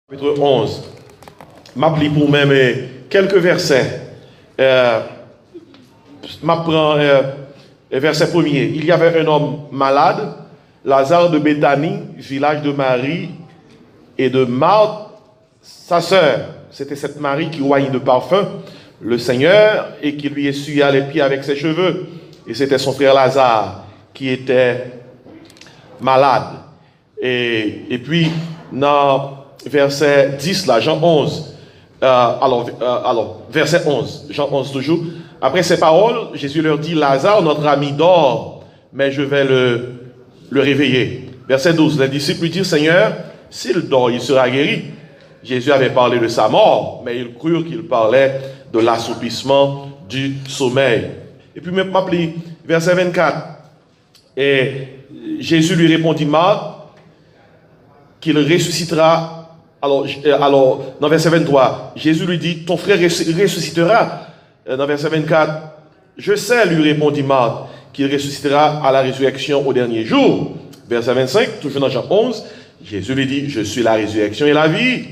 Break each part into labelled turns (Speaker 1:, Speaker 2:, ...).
Speaker 1: Chapitre 11. M'appli pour même quelques versets. M'apprend verset premier. Il y avait un homme malade, Lazare de Béthanie, village de Marie et de Marthe, sa sœur. C'était cette Marie qui oignit de parfum le Seigneur et qui lui essuya les pieds avec ses cheveux. Et c'était son frère Lazare qui était malade. Et puis, dans verset 10, là, Jean 11, verset 11, Jean 11 toujours. Après ces paroles, Jésus leur dit, Lazare, notre ami, dort, mais je vais le réveiller. Verset 12, les disciples lui disent, Seigneur, s'il dort, il sera guéri. Jésus avait parlé de sa mort, mais ils crurent qu'il parlait de l'assoupissement du sommeil. Et puis, même m'appli, verset 24, et Jésus lui répondit, Marthe, qu'il ressuscitera. Alors, dans verset 23, Jésus lui dit, ton frère ressuscitera. Dans verset 24, je sais, lui répondit Marthe, qu'il ressuscitera à la résurrection au dernier jour. Verset 25, toujours dans Jean 11, Jésus lui dit, je suis la résurrection et la vie.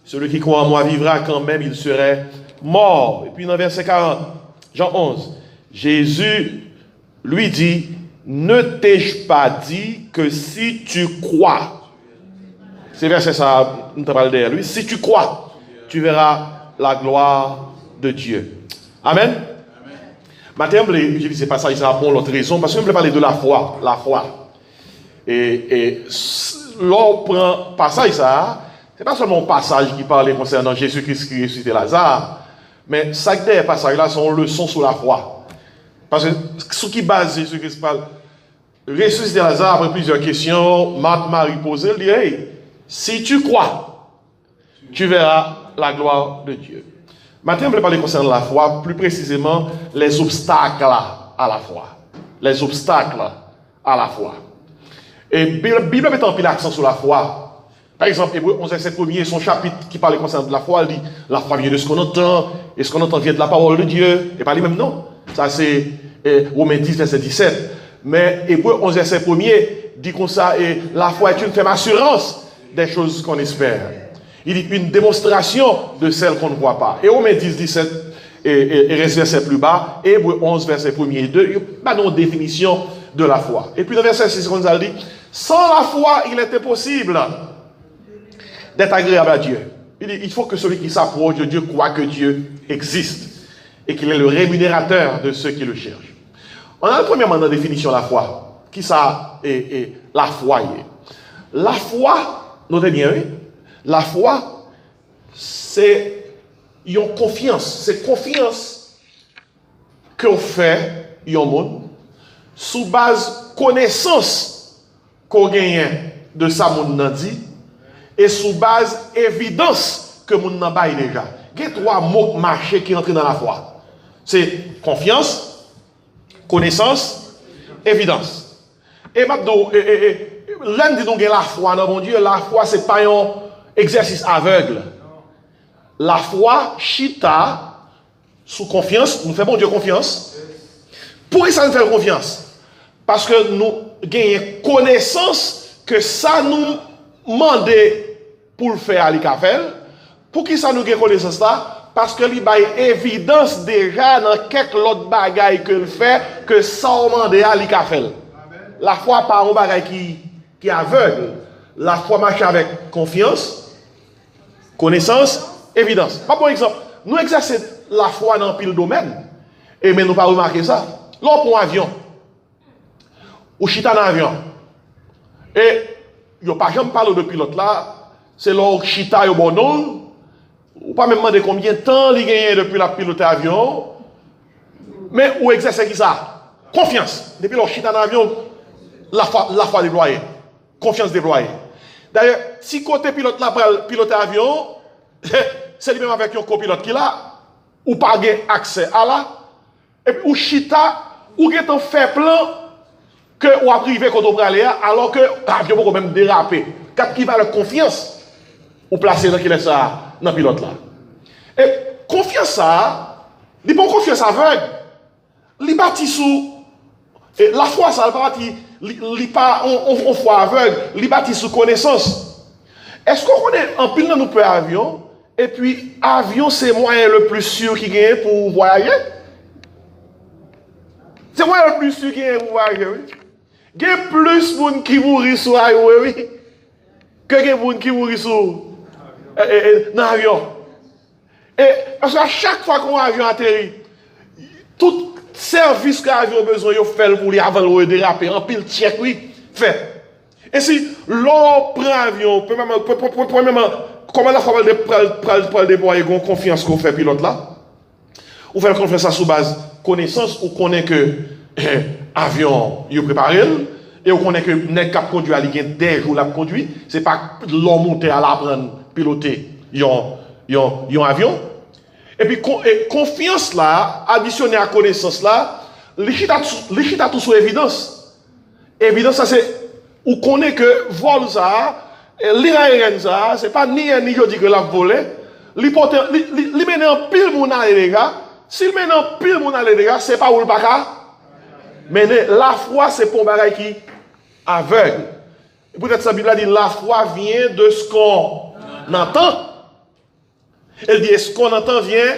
Speaker 1: Celui qui croit en moi vivra quand même il serait mort. Et puis dans verset 40, Jean 11, Jésus lui dit, ne t'ai-je pas dit que si tu crois, c'est verset ça, nous parlons derrière lui. Si tu crois, tu verras la gloire de Dieu. Amen. Matin, j'ai dit ce passage ça pour l'autre raison, parce que je voulais parler de la foi. La foi. Et l'on prend passage ça, c'est pas seulement un passage qui parlait concernant Jésus-Christ qui ressuscitait Lazare, mais ça que des passages là sont leçons sur la foi. Parce que ce qui base Jésus-Christ parle, ressusciter Lazare après plusieurs questions, Marthe, Marie posait, elle dit, hey, si tu crois, tu verras la gloire de Dieu. Maintenant, on va parler concernant la foi, plus précisément les obstacles à la foi. Les obstacles à la foi. Et la Bible met en pile l'accent sur la foi. Par exemple, Hébreux 11, verset 1er, son chapitre qui parle concernant la foi, il dit, la foi vient de ce qu'on entend, et ce qu'on entend vient de la parole de Dieu. Et pas lui même non. Ça c'est Romains 10, verset 17. Mais Hébreux 11, verset 1er dit comme ça, et la foi est une ferme assurance des choses qu'on espère. Il dit une démonstration de celles qu'on ne voit pas. Et Romains 10, 17, et reste verset plus bas, et Hébreux 11, verset 1er et 2, il n'y a pas de définition de la foi. Et puis dans verset 6, on nous a dit, sans la foi, il est impossible d'être agréable à Dieu. Il dit, il faut que celui qui s'approche de Dieu croit que Dieu existe et qu'il est le rémunérateur de ceux qui le cherchent. On a premièrement la définition de la foi. Qui ça est la foi? La foi, notez bien, oui. La foi, c'est une confiance. C'est confiance qu'on fait, un monde, sous base connaissance qu'on gagne de ça, monde n'a dit, et sous base évidence que monde n'a pas déjà. Il y a trois mots marchés qui entrent dans la foi. C'est confiance, connaissance, évidence. Et maintenant, l'un dit donc la foi dans mon Dieu, la foi c'est pas un exercice aveugle. La foi, chita, sous confiance, nous faisons bon Dieu confiance. Pourquoi ça nous fait confiance? Parce que nous gagnons connaissance que ça nous demande pour le faire à l'ICAFEL. Pour qui ça nous gagne connaissance là? Parce que il y a évidence déjà dans quelques autres bagailles que le fait que ça demande à l'ICAFEL. La foi pas un bagage qui est aveugle. La foi marche avec confiance, connaissance, évidence. Par exemple, nous exerçons la foi dans pile domaine, et mais nous pas remarqué ça. Là, pour un avion, ou chita dans l'avion, et il n'y a pas jamais parlé de pilote là, c'est là où chita est bon nom, ou pas même demander combien de temps il gagne depuis la pilote avion, mais où exercer qui ça? Confiance. Depuis là, chita dans l'avion, la foi déployée. Confiance déployée. D'ailleurs, si côté pilote là pour piloter avion, c'est lui-même avec un copilote qui là, ou pas accès à là, et puis ou chita, ou qui est fait plan que ou a privé quand on va aller alors que l'avion peut même déraper. Quand qui va la confiance, ou placer dans qui est ça dans pilote là. Et confiance ça, il pas confiance aveugle. Il bâti sous et la foi ça, il pas on foi aveugle, il bâti sous connaissance. Est-ce qu'on connaît en pile dans nous peut avion? Et puis, avion, c'est le moyen le plus sûr qui gagne pour voyager? C'est le moyen le plus sûr qui gagne pour voyager, oui. Il y a plus de gens qui mourent sur l'avion, oui, que de gens qui mourent dans l'avion. Et parce qu'à chaque fois qu'un avion atterrit, tout service que l'avion a besoin, il fait pour lui avant de déraper, en pile check, oui, fait. Et si l'on prend l'avion, premièrement, comment la fois pour le déployer, on confiance qu'on fait pilote là? Ou faire confiance sous base connaissance, ou connaît que l'avion est préparé, et on connaît que n'est cap conduit à l'égard des jours la conduit, c'est pas l'on monter à l'apprendre piloter un avion. Et puis confiance là, additionnée à connaissance là, l'échita tout sous évidence. Évidence ça c'est ou connaît que vol ça, l'aérien ça, c'est pas ni je dis que la volé, li mène en pile mon aller les gars. S'il mène en pile mon aller les gars, c'est pas où le baka. Mais la foi c'est pour bagaille qui aveugle. Peut-être sa Bible a dit la foi vient de ce qu'on entend. Elle dit ce qu'on entend vient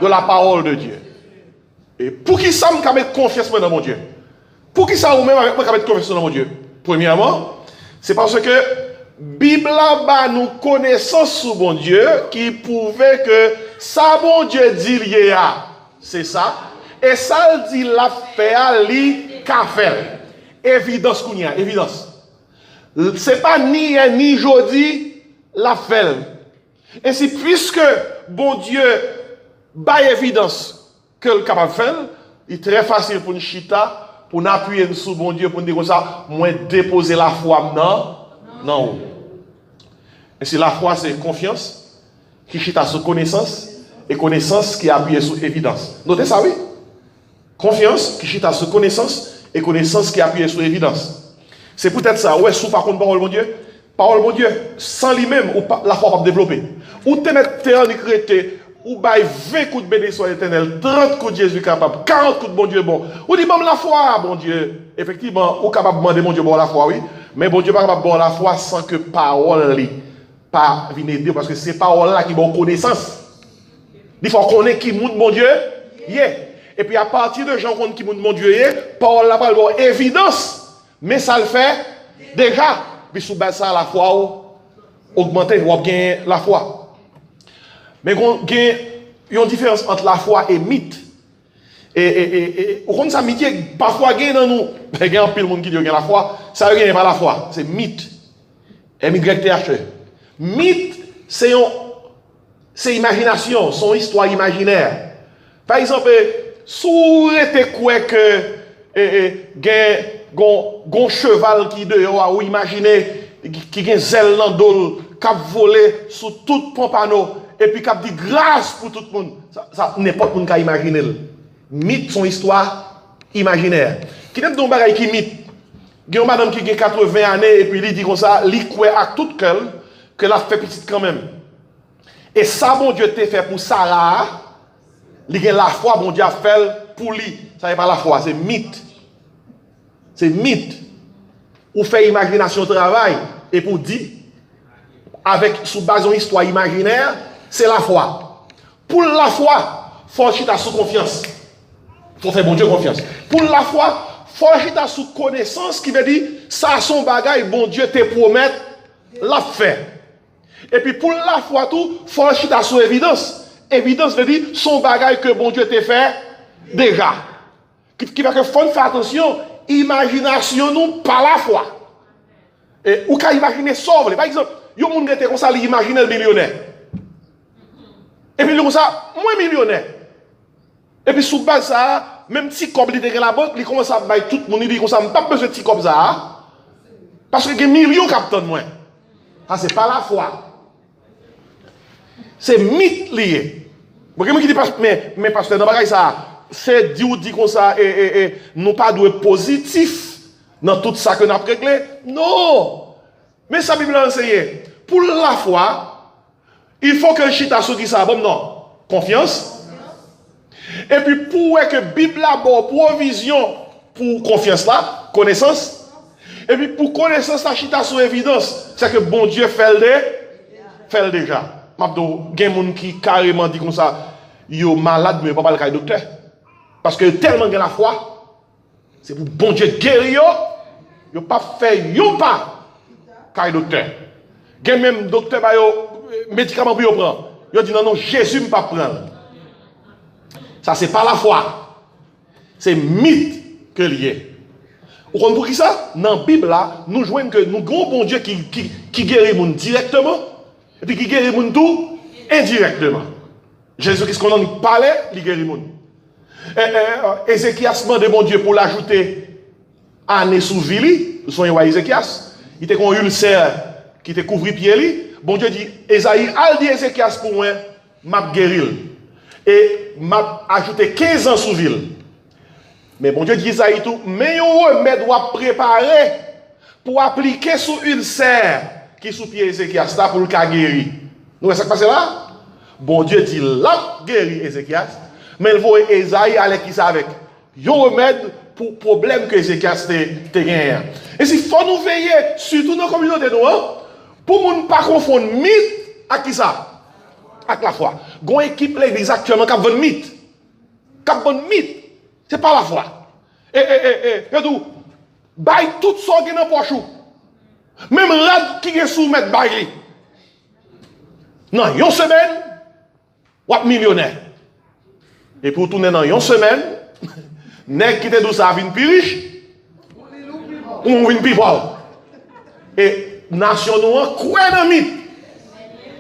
Speaker 1: de la parole de Dieu. Et pour qui ça me mettre confiance dans mon Dieu? Pour qui ça ou même avec moi mettre confiance dans mon Dieu? Premièrement, c'est parce que Bible a nous connaissance sur bon Dieu qui prouvait que ça bon Dieu dit lié à c'est ça et ça dit la fait à li qu'a fait. Évidence qu'on y a, évidence. C'est pas ni jodi la fait. Et si puisque bon Dieu bat évidence que le capable de faire, il est très facile pour une chita pour nous appuyer sur bon Dieu pour nous dire comme ça, moi déposer la foi non. Et si la foi c'est confiance qui chita sur connaissance et connaissance qui appuie sur évidence. Notez ça oui. Confiance qui chita sur connaissance et connaissance qui appuie sur évidence. C'est peut-être ça. Ouais, sous par contre parole mon Dieu. Parole mon Dieu, sans lui-même, la foi va pas développer. Ou t'es en écrété, ou bail 20 coups de bénédiction éternelle, 30 coups de Jésus capable, 40 coups de bon Dieu bon. Ou dit, bon, la foi, bon Dieu. Effectivement, ou capable de demander mon Dieu bon la foi, oui. Mais bon Dieu pas capable de bon la foi sans que parole li pas vienne aider, parce que c'est parole là qui bon connaissance. Il faut connaître qui monte mon Dieu, yeah. Et puis à partir de gens qui monte mon Dieu, yeah, parole là pas bon évidence, mais ça le fait déjà. Puis sous base ça la foi augmenter ou gagner la foi. Mais il y a une différence entre la foi et mythe. Et on ça mythe parfois gagne dans nous. Il y a un pile monde qui dit que la foi, ça gagne pas la foi, c'est mythe. MYTHE. Mythe c'est imagination, son histoire imaginaire. Par exemple, si vous êtes quoi que gon cheval qui dehors ou imaginer qui a zèle dans dol cap voler sous tout pompano et puis cap dit grâce pour tout le monde ça n'importe monde qui imaginer mythe son histoire imaginaire qui n'est donc bagaille qui mythe une madame qui a 80 années et puis il dit comme ça li croit à tout cœur que la fait petite quand même et ça bon Dieu t'a fait pour Sarah li a la foi bon Dieu a fait pour lui ça n'est pas la foi c'est mythe. C'est mythe. Ou fait imagination travail et pour dire avec sous base d'une histoire imaginaire, c'est la foi. Pour la foi, faut chita sous confiance. Faut faire bon Dieu confiance. Pour la foi, faut chita sous connaissance qui veut dire ça son bagage bon Dieu te promet la fait. Et puis pour la foi tout, faut chita sous évidence. Évidence veut dire son bagage que bon Dieu te fait déjà. Qui va que faut faire attention. Imagination nous par la foi. Et ou qu'à imaginer sauve. Par exemple, il y a un monde qui était comme ça, il imagine le millionnaire. Et puis il comme ça, moi millionnaire. Et puis sous base ça, même si comme il était dans la banque, il commence à bailler tout le monde, il dit comme ça, je n'ai pas besoin de petit comme ça. Parce que il y a des millions qui attendent moi. Ça c'est pas la foi. C'est mythe lié. Bon, quelqu'un qui dit mais pasteur dans bagaille ça c'est dit comme ça et nous pas doit positif dans tout ça que nous avons réglé. Non. Mais ça Bible a enseigné. Pour la foi, il faut que le chita sou qui ça bon non. Confiance. Et puis pour que Bible a bon provision pour confiance là, connaissance. Et puis pour connaissance la chita sou évidence, c'est que bon Dieu fait fait déjà. Mabdo, il y a des gens qui carrément dit comme ça, yo malade, mais pas le docteur. Parce que tellement de la foi, c'est pour bon Dieu guérir, yo pas fait yo pas, le docteur. Il y a même docteur, médicament pour yo prendre. Yo dit non, non, Jésus ne pas prendre. Ça, c'est pas la foi. C'est mythe que lié. Vous comprenez pour qui ça? Dans la Bible, là, nous jouons que nous avons un bon Dieu qui guérit les gens directement, et puis qui guérit les gens tout indirectement. Jésus-Christ, qu'on en parlait, il guérit les gens. Ézéchias demande bon Dieu pour l'ajouter à année sous Vili, nous sommes à Ézéchias, il était un ulcère qui était couvert pied. Bon Dieu dit, Esaïe, al dit Ézéchias pour moi, m'a guéri. Et m'a ajouté 15 ans sous ville. Mais bon Dieu dit Isaïe tout, mais un remède doit préparer pour appliquer sous une serre qui sous pied Ézéchias pour le cas guéri. Nous voyez ce qui passe là? Bon Dieu dit là guéri Ézéchias, mais il faut Isaïe aller qui ça avec. Un remède pour problème que Ézéchias te gagné. Et s'il faut nous veiller, surtout dans la communauté noire, pour ne pas confondre mythe à qui ça? Avec la foi. Gon équipe l'église actuellement qui a un mythe. Qui a un mythe. C'est pas la foi. Regardez, bail tout ça qui est dans poche. Même rad qui est soumettre bail. Non, une semaine, ou millionnaire. Et pour tourner dans une semaine, nèg qui te dou ça vinn plus riche. Ou vinn plus pauvre. Et nation noire quoi dans mythe.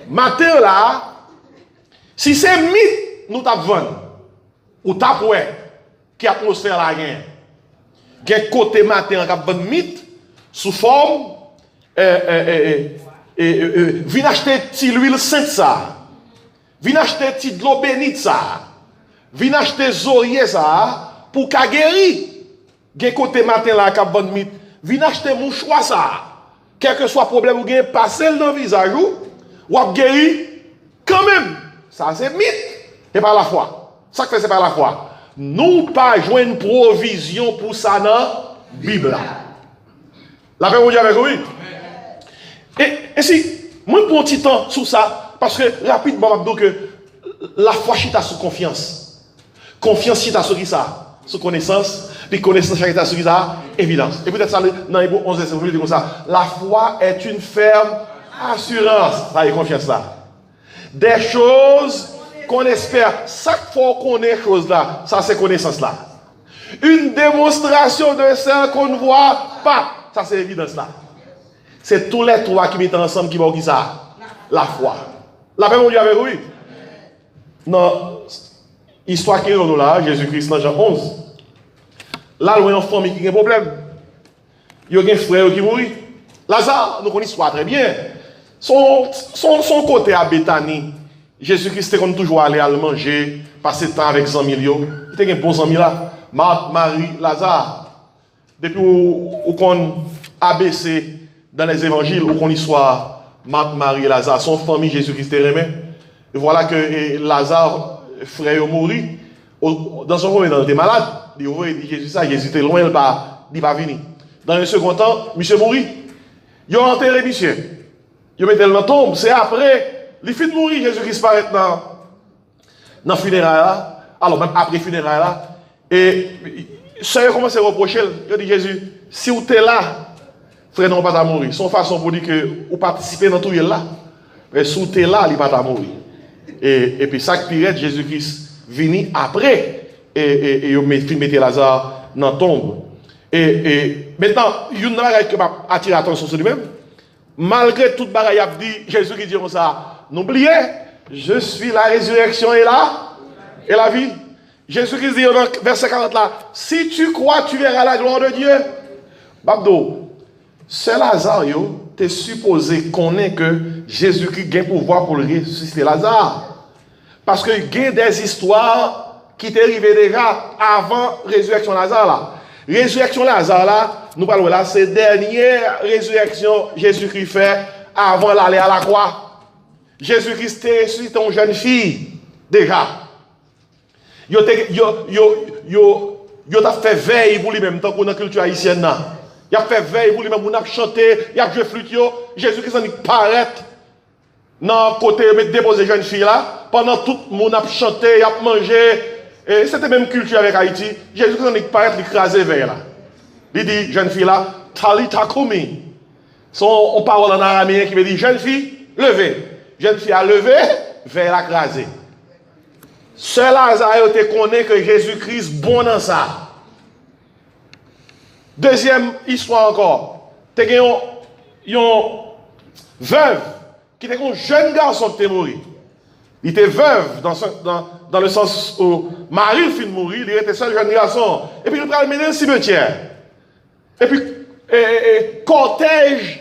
Speaker 1: Matin là, si c'est mythe, nous t'avons vendu. Ou t'as ouais, qui atmosphère la gain. Quel côté matin, qui a vendu mythe, sous forme, viens acheter petit l'huile sainte ça. Viens acheter petit de l'eau bénite ça. Viens acheter zorier ça, pour qu'à guérir. Quel côté matin là, qui a vendu mythe. Viens acheter mouchoir ça. Quel que soit le problème, ou gain passer dans le visage, ou à guérir, quand même. Ça, c'est mythe. C'est pas la foi. Ça que fait, c'est pas la foi. Nous pas jouer une provision pour ça dans la Bible. La paix, vous dites avec oui. Et si, moi, pour un petit temps sur ça, parce que rapidement, je vais dire que la foi chita sous confiance. Confiance chita sur qui ça? Sous connaissance. Puis connaissance chita sur qui ça? Évidence. Et peut-être ça, dans Hébreux 11, vous voulez dire comme ça. La foi est une ferme assurance. Ça y est, confiance là. Des choses qu'on espère. Chaque fois qu'on connaît des choses là, ça c'est connaissance là. Une démonstration de ça qu'on ne voit pas, ça c'est évidence là. C'est tous les trois qui mettent ensemble qui vont dire ça. La foi. La paix, mon Dieu, avec oui. Non, histoire qui est nous là, Jésus-Christ dans Jean 11. Là, il y a une famille qui a un problème. Il y a un frère qui mourit. Lazare, nous connaissons l'histoire très bien. Son côté à Béthanie, Jésus-Christ était toujours allé à le manger, passer le temps avec 100 millions. Il était un bon 100 000 là. Marthe, Marie, Lazare. Depuis où qu'on ABC dans les évangiles, où qu'on histoire Marthe, Marie et Lazare, son famille, Jésus-Christ est remis. Et voilà que Lazare, frère, est mort. Dans son moment, il était malade. Il dit Jésus ça, Jésus était loin, il n'est pas venu. Dans un second temps, monsieur mourit. Il a enterré monsieur. Il mettait dans la tombe. C'est après, les filles de mourir, Jésus-Christ paraît dans le funérail là. Alors, même après le funérail là. Et ça a commencé à reprocher. Il a dit Jésus, si vous êtes là, frère, non, pas à mourir. Son façon pour dire que vous participez dans tout là. Mais si vous êtes là, il n'est pas à mourir. Et puis, ça qui pire, Jésus-Christ venu après. Et il mettait Lazare dans la tombe. Et maintenant, il y a une chose qui m'a attiré l'attention sur lui-même. Malgré toute bagaille, il a dit, Jésus qui dit comme ça, n'oubliez, je suis la résurrection et la vie. Jésus qui dit dans verset 40 là, si tu crois, tu verras la gloire de Dieu. Babdo, c'est Lazare, tu es supposé connaître que Jésus-Christ a un pouvoir pour le ressusciter Lazare. Parce qu'il y a des histoires qui t'est arrivées déjà avant la résurrection Lazare là. Résurrection Lazare là, nous parlons là, c'est la dernière résurrection Jésus-Christ fait avant d'aller à la croix. Jésus-Christ est ressuscité une jeune fille, déjà. Il a fait veille pour lui-même, tant qu'on a culture haïtienne. Il a fait veille pour lui-même, on a chanté, il a joué flûte. Jésus-Christ en paraît dans le côté de déposer jeune fille là, pendant tout le monde a chanté, a mangé, et c'était même culture avec Haïti. Jésus quand il paraît écrasé vers là. Il dit, jeune fille là, Talita Kumi. Son parole en araméen qui veut dire, jeune fille, levez. Jeune fille a levé, vers la crasé. Seul Lazare te connaît que Jésus-Christ bon dans ça. Deuxième histoire encore. Tu as une veuve qui était un jeune garçon qui était mort. Il était veuve dans le sens où Marie fin mourir, il était seul jeune garçon. Et puis il a mené un cimetière. Et puis cortège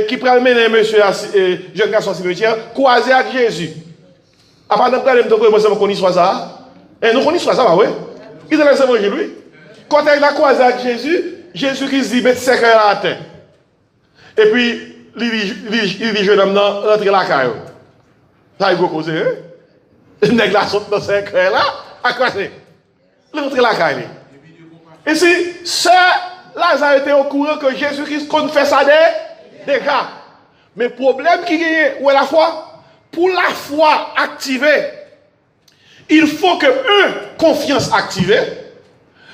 Speaker 1: qui prend mener monsieur jeune garçon au cimetière, croisé avec Jésus. Après, nous connaissons ça. Et nous connaissons ça, oui. Il a laissé manger lui. Quand il a croisé avec Jésus, Jésus-Christ dit, mettez 5 heures à terre. Et puis, il dit, jeune homme, rentrez la caille. Ça, il faut causer, hein? Il n'est pas dans 5 heures là, à croiser. Rentrez la caille. Et si, ça, Lazare était au courant que Jésus-Christ fait ça déjà. Mais le problème qui est, où est la foi? Pour la foi activée, il faut que, confiance activée.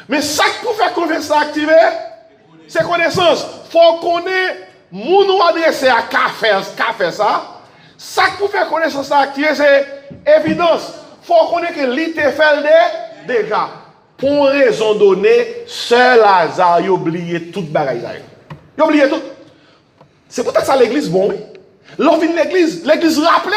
Speaker 1: Mais ça pour faire confiance activée, c'est connaissance. Il faut connaître, nous adresser à faire ça. Ça pour faire connaissance activée, c'est évidence. Il faut connaître que l'ité fait déjà. Pour une raison donnée, seul Lazare a oublié toute bagaille. Il a oublié tout. C'est pour ça l'église, bon, oui. L'on vient de l'église rappelez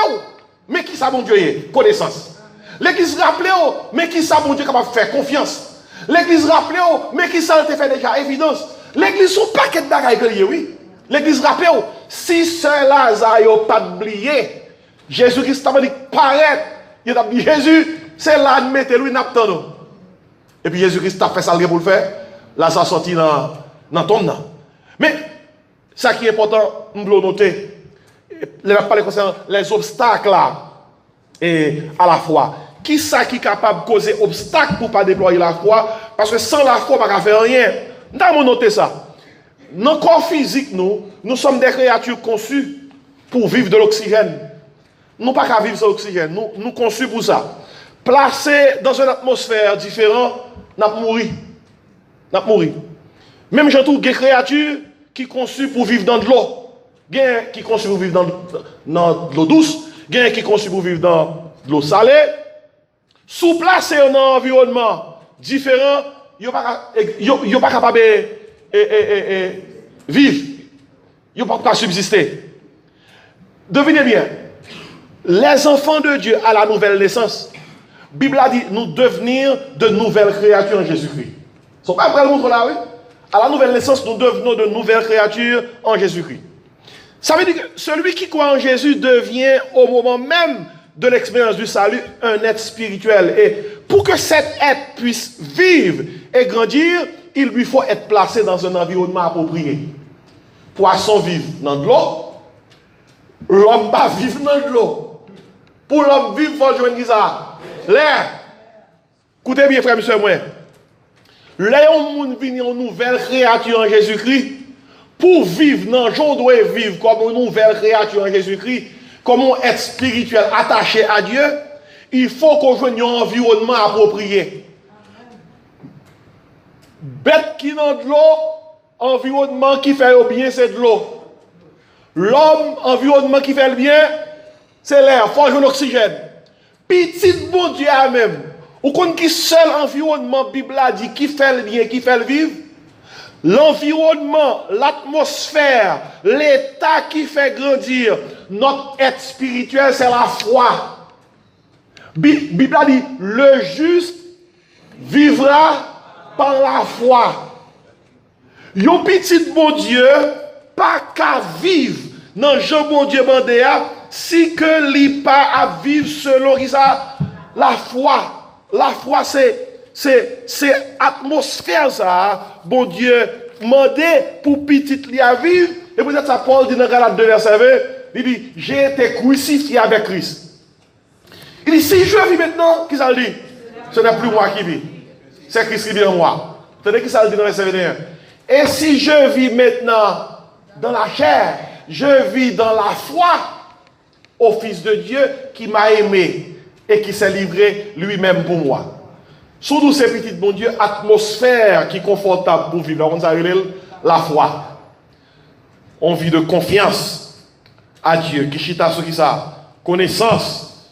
Speaker 1: mais qui ça, mon Dieu, est connaissance. L'église rappelez mais qui ça, mon Dieu, capable de faire confiance. L'église rappelez mais qui ça, te fait déjà évidence. L'église, son paquet de bagailles, oui. L'église rappelez si seul Lazare n'a pas oublié, Jésus-Christ t'a dit, paraître, il a dit, Jésus, c'est là, mettez-lui, n'attendons. Et puis Jésus-Christ a fait ça pour le faire. Lazare sorti dans la tombe. Mais, ça qui est important, nous devons noter, les parler concernant les obstacles là, et à la foi. Qui ça qui est capable de causer obstacle pour ne pas déployer la foi? Parce que sans la foi, on ne peut pas faire rien. Nous avons noté ça. Dans le corps physique, nous sommes des créatures conçues pour vivre de l'oxygène. Nous ne pouvons pas vivre sans l'oxygène. Nous conçus pour ça. Placés dans une atmosphère différente, nous allons mourir. Nous mourir. Même j'ai tout des créatures qui sont conçues pour vivre dans de l'eau. Gen qui conçu pour vivre dans de l'eau douce, gen qui conçu pour vivre dans de l'eau salée. Sous placé dans un environnement différent, ils ne sont pas capables de vivre. Ils ne sont pas subsister. Devinez bien, les enfants de Dieu à la nouvelle naissance, la Bible a dit nous devenir de nouvelles créatures en Jésus-Christ. Ils ne sont pas prêts à le montrer là, oui? À la nouvelle naissance, nous devenons de nouvelles créatures en Jésus-Christ. Ça veut dire que celui qui croit en Jésus devient au moment même de l'expérience du salut un être spirituel. Et pour que cet être puisse vivre et grandir, il lui faut être placé dans un environnement approprié. Poisson vivre dans de l'eau, l'homme va vivre dans de l'eau. Pour l'homme vivre, il faut jouer ça. L'air. Écoutez bien, frère, monsieur, moi. L'air, on vient une nouvelle créature en Jésus-Christ. Pour vivre, non, je dois vivre comme une nouvelle créature en Jésus-Christ, comme un être spirituel attaché à Dieu, il faut qu'on joigne un environnement approprié. Bête qui n'a de l'eau, environnement qui fait le bien, c'est de l'eau. L'homme, environnement qui fait le bien, c'est l'air, il faut jouer l'oxygène. Petit bon Dieu à même, ou qu'on qui seul environnement, Bible a dit, qui fait le bien, qui fait le vivre. L'environnement, l'atmosphère, l'état qui fait grandir notre être spirituel, c'est la foi. Bible a dit, le juste vivra par la foi. Yon petit bon Dieu, pas qu'à vivre dans Jean bon Dieu bandéa, si que li pas à vivre selon la foi. La foi, c'est atmosphère ça, bon Dieu, mandé pour petit li à vivre. Et peut-être ça Paul dit dans Galates 2 verset 20, il dit, j'ai été crucifié avec Christ. Il dit, si je vis maintenant, qui ça le dit? Ce n'est plus moi qui vis, c'est Christ qui vit en moi. Tenez qui ça le dit dans verset 21. Et si je vis maintenant dans la chair, je vis dans la foi. au Fils de Dieu qui m'a aimé et qui s'est livré lui-même pour moi. Sous tous ces petits bon Dieu, atmosphère qui est confortable pour vivre. On s'appelle la foi. On vit de confiance à Dieu. Qui chita sous qui ça? Connaissance.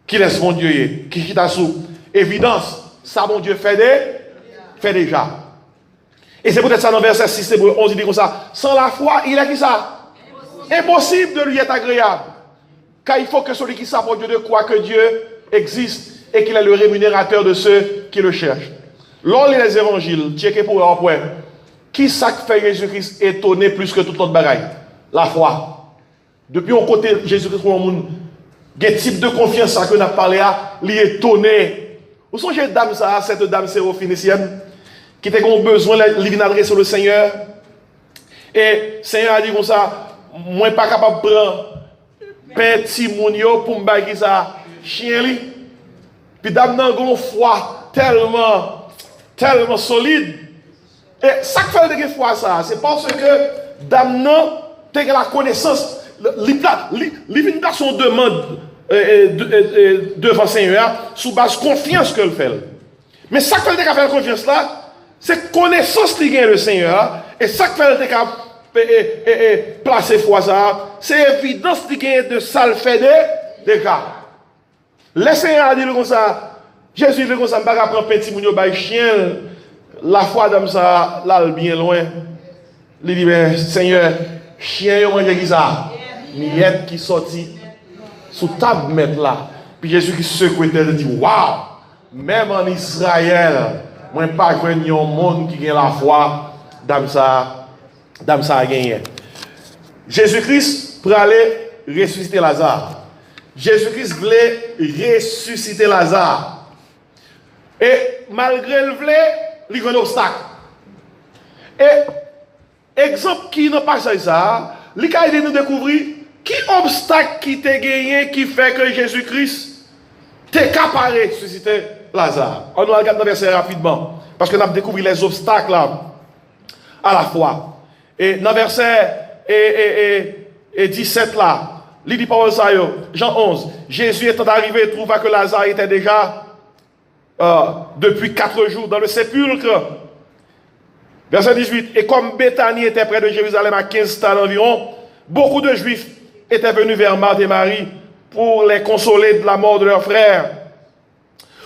Speaker 1: Qui laisse mon Dieu? Qui chita sous évidence. Ça, mon Dieu, fait déjà. Et c'est peut-être ça dans verset 6 et 11, il dit comme ça. Sans la foi, il est qui ça? Impossible de lui être agréable. Car il faut que celui qui s'approche de Dieu croit que Dieu existe et qu'il est le rémunérateur de ceux qui le cherchent. Lors les évangiles, checkez pour un point. Qui ça fait Jésus-Christ étonné plus que toute autre bagaille? La foi. Depuis on côté Jésus-Christ, on a un type de confiance que nous avons parlé à, l'étonné. Vous songez dame ça, cette dame sérophénicienne, qui était besoin de l'adresser sur le Seigneur. Et le Seigneur a dit comme ça, moi pas capable de prendre petit mounio pour me baguer ça, chien li. Puis dame nan gon foi tellement solide. Et ça qui fait de foi ça, c'est parce que dame nan t'as la connaissance, l'ivine dans son demande devant le Seigneur sous base confiance que le fait. Mais ça qui fait de faire confiance là, c'est connaissance qui gagne le Seigneur. Et ça qui fait de placer foi ça, c'est évidence qui gagne de ça le fait des cas. Le Seigneur a dit comme ça, Jésus dit comme ça, je ne vais pas prendre petit mounio par chien, la foi d'homme ça, là, bien loin. Il dit, ben, Seigneur, chien, il mange qui ça? Miette qui sortit sous table mettre là. Puis Jésus qui secoue et dit, waouh, même en Israël, moi, pas un monde qui a la foi, d'homme ça a gagné. Jésus-Christ pour aller ressusciter Lazare. Jésus-Christ voulait ressusciter Lazare. Et malgré le voulait, il y a un obstacle. Et exemple qui n'a pas ça, il a aidé nous découvrir qui obstacle qui t'a gagné qui fait que Jésus-Christ t'est capable de ressusciter Lazare. On va regarder le verset rapidement. Parce que nous avons découvert les obstacles là, à la fois. Et dans le verset 17 là, il dit Paul ça, Jean 11, Jésus étant arrivé, trouva que Lazare était déjà depuis 4 jours dans le sépulcre. Verset 18, et comme Béthanie était près de Jérusalem à 15 stades environ, beaucoup de Juifs étaient venus vers Marthe et Marie pour les consoler de la mort de leur frère.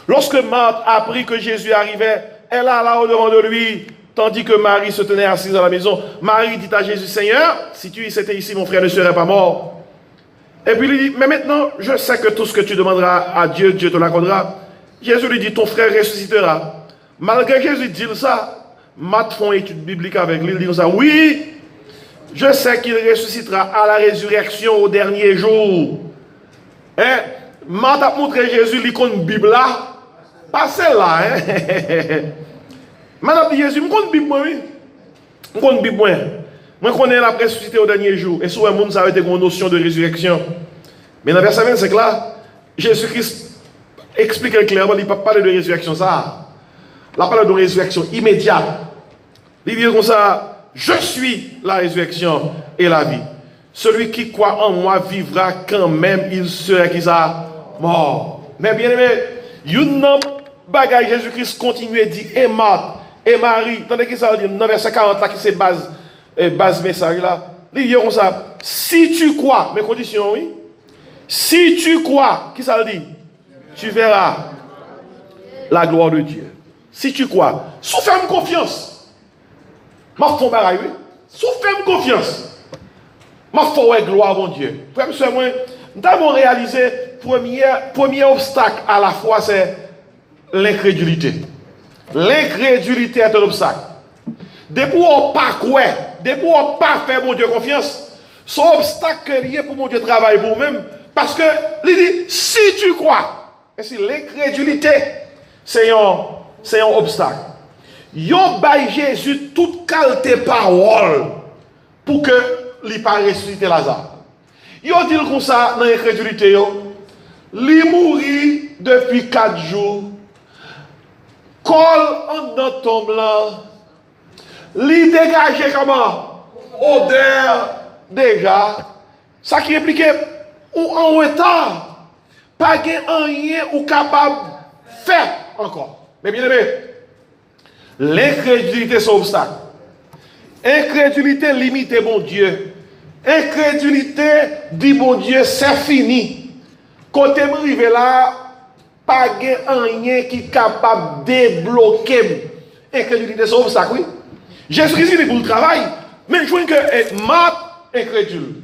Speaker 1: Lorsque Marthe apprit que Jésus arrivait, elle alla au-devant de lui, tandis que Marie se tenait assise à la maison. Marie dit à Jésus, Seigneur, si tu étais ici, mon frère ne serait pas mort. Et puis il dit, mais maintenant, je sais que tout ce que tu demanderas à Dieu, Dieu te l'accordera. Jésus lui dit, ton frère ressuscitera. Malgré Jésus dit ça, Marthe font étude biblique avec lui, il dit ça, oui, je sais qu'il ressuscitera à la résurrection au dernier jour. Hein? Marthe a montré Jésus l'icône Bible là, pas celle-là. Hein? Maintenant, Jésus, je connais Bible, oui. Je connais Bible, moi. Moi, je connais la ressuscité au dernier jour. Et souvent, le monde a une notion de résurrection. Mais dans le verset 25 là, Jésus-Christ explique clairement, il ne peut pas parler de résurrection, ça. La parole de résurrection immédiate. Il dit comme ça, je suis la résurrection et la vie. Celui qui croit en moi vivra quand même il serait qui ça mort. Mais bien aimé, une bagaille Jésus-Christ continue et dit, et Marthe, et Marie, tandis qu'il ça dit dans verset 40 là qui c'est base message là. Il dit comme ça, si tu crois, mes conditions oui. Si tu crois, qui ça dit? Tu verras la gloire de Dieu. Si tu crois, sous ferme confiance. Ma fond baraille, oui. Sous ferme confiance. Ma foi est gloire, mon Dieu. Frère, moi, nous avons réalisé, premier obstacle à la foi, c'est l'incrédulité. L'incrédulité est un obstacle. Depuis on pas quoi, depuis on pas faire mon Dieu confiance, son obstacle est pour mon Dieu travail pour vous-même. Parce que, il dit, si tu crois, et si l'incrédulité, c'est un obstacle. Yon bay Jésus toute qualité parole pour que il pas ressusciter Lazare. Yon dit comme ça dans l'incrédulité yo, li mouri depuis 4 jours. Col en dans tombe là. Li dégagé comment? Odeur déjà. Ça qui implique ou en retard, pas rien ou capable de faire encore. Mais bien aimé, l'incrédulité c'est un obstacle. Incrédulité limite bon Dieu. Incrédulité dit bon Dieu, c'est fini. Quand tu arrivé là, pas rien qui est capable de débloquer. Incrédulité c'est un obstacle, oui. Jésus-Christ est pour le travail, mais je vois que Marthe incrédule.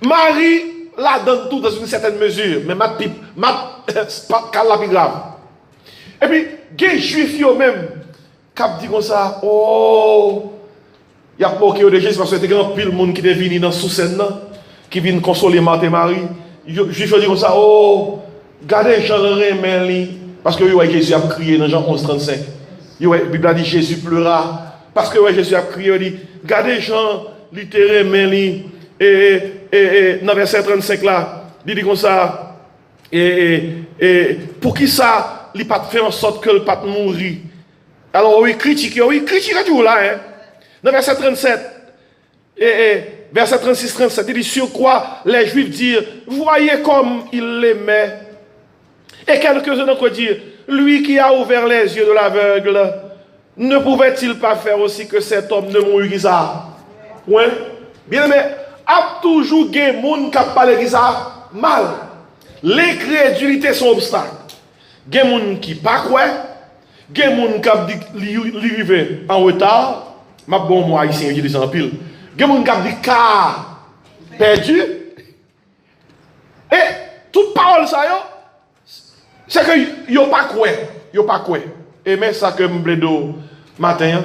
Speaker 1: Marie la donne tout dans une certaine mesure, mais Marthe pas la plus grave. Et puis, les juifs eux-mêmes, qui disent comme ça, oh, il y a moqué de Jésus parce que il y a un pile de monde qui est venu dans sous-scène, qui vient consoler Marthe et Marie. Les juifs disent comme ça, oh, regardez Jean Remen, parce que Jésus a crié dans Jean 11:35. La Bible a dit Jésus pleura. Parce que Jésus a crié, il dit, regardez Jean, littéralement, et dans verset 35 là, il dit comme ça, pour qui ça, il n'a pas fait en sorte que le pas mourir. Alors oui, critique toujours là, hein. Dans verset 37, verset 36-37, il dit, sur quoi les Juifs disent, voyez comme il l'aimait. Et quelques-uns d'entre eux disent, lui qui a ouvert les yeux de l'aveugle, ne pouvait-il pas faire aussi que cet homme ne mourût ça? Oui. Bien aimé, a toujours des gens qui parlent ça mal. L'incrédulité sont obstacle. Des gens qui ne pas quoi, des gens qui arrivent en retard. Ma bon moi ici je dis en pile. Des gens qui dit car perdu. Et toute parole ça yo, c'est que yo pas quoi. Et mais ça que m'bledo matin,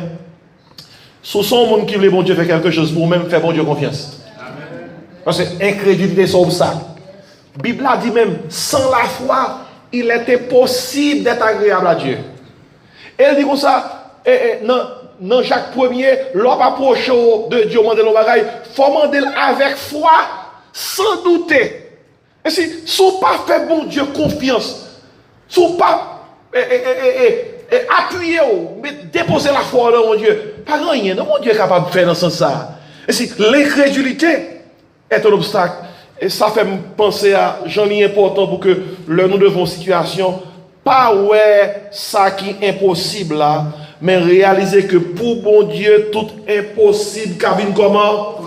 Speaker 1: ce sont gens qui veulent bon Dieu faire quelque chose pour même faire bon Dieu confiance. Amen. Parce que incrédulité c'est obstacle. La Bible a dit même, sans la foi, il était possible d'être agréable à Dieu. Et elle dit comme ça, dans Jacques 1er, l'homme approche de Dieu, demander le bagaille, il faut demander avec foi, sans douter. Et si vous pas fait bon Dieu confiance, si vous pas appuyer, mais déposer la foi dans mon Dieu. Pas rien, non, mon Dieu est capable de faire dans ce sens. Et si l'incrédulité est un obstacle, et ça fait me penser à j'en ai important pour que nous devons situation, pas ouais ça qui est impossible là, mais réaliser que pour bon Dieu, tout impossible, cabine comment?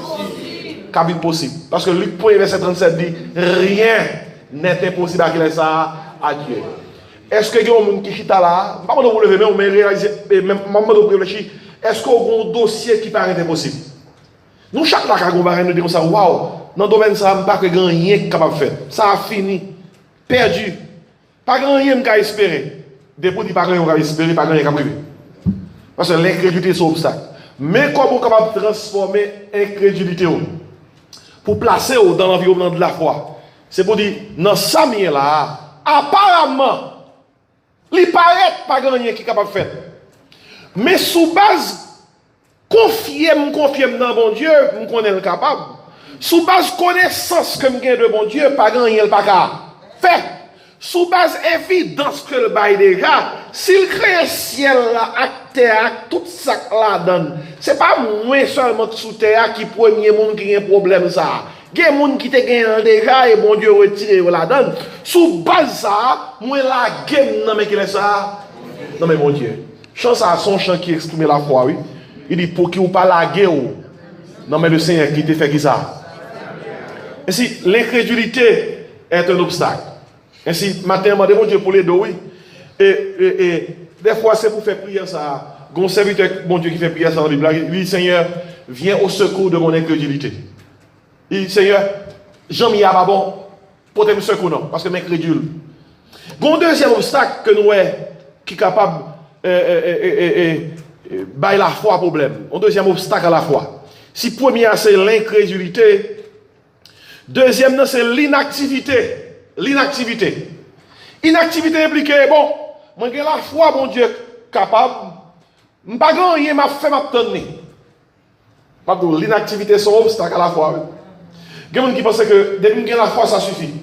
Speaker 1: Cabine possible. Parce que Luc 1, verset 37 dit, rien n'est impossible à ça à Dieu. Est-ce que il y a un monde qui chita là? Pas de vous lever, mais réaliser, même de réfléchir. Est-ce qu'il y a un dossier qui paraît impossible? Nous, chaque fois qu'on va nous dire ça, waouh, dans le domaine, ça n'a pas rien qui est capable de faire. Ça a fini, perdu. Pas rien qui a espéré. Depuis qu'il n'y a pas rien qui a espéré, pas rien qui a privé. Parce que l'incrédulité, c'est un obstacle. Mais comment on est capable de transformer l'incrédulité pour placer dans l'environnement de la foi? C'est pour dire, dans ça, là, apparemment, il paraît pas rien qui est capable de faire. Mais sous base, confirme dans bon Dieu, je connais le capable. Sous base connaissance que je de bon Dieu, pas rien pas capable. Fait. Sous base évidence que le bail déjà, s'il crée ciel là, terre, tout ça là donne. C'est pas moi seulement sous terre qui premier monde qui a un problème ça. Il y a des gens qui te gagnent déjà et bon Dieu retire la donne. Sous base ça, moi la game non mais qui est ça? Non mais mon Dieu. Chant ça son chant qui exprime la foi, oui. Il dit pour qui ou pas la guerre. Non mais le Seigneur qui te fait qui ça? Et si l'incrédulité est un obstacle. Ainsi, matin, je demande Dieu pour les deux, oui. Et des fois, c'est pour faire prière ça. Gon serviteur, mon Dieu, qui fait prière ça dans la Bible. Il dit, Seigneur, viens au secours de mon incrédulité. Il dit, Seigneur, Jean-Mi a pas bon, pour te secours, non, parce que m'incrédule. Gon deuxième obstacle que nous avons, qui est capable de la foi problème. Un deuxième obstacle à la foi. Si premier, c'est l'incrédulité. Deuxième, c'est l'inactivité. L'inactivité. Inactivité implique, bon, moi j'ai la foi, mon Dieu, capable, je ne sais pas rien, m'a fait m'attendre. L'inactivité, c'est un obstacle à la foi. Il y a des gens qui pensent que depuis que j'ai la foi, ça suffit.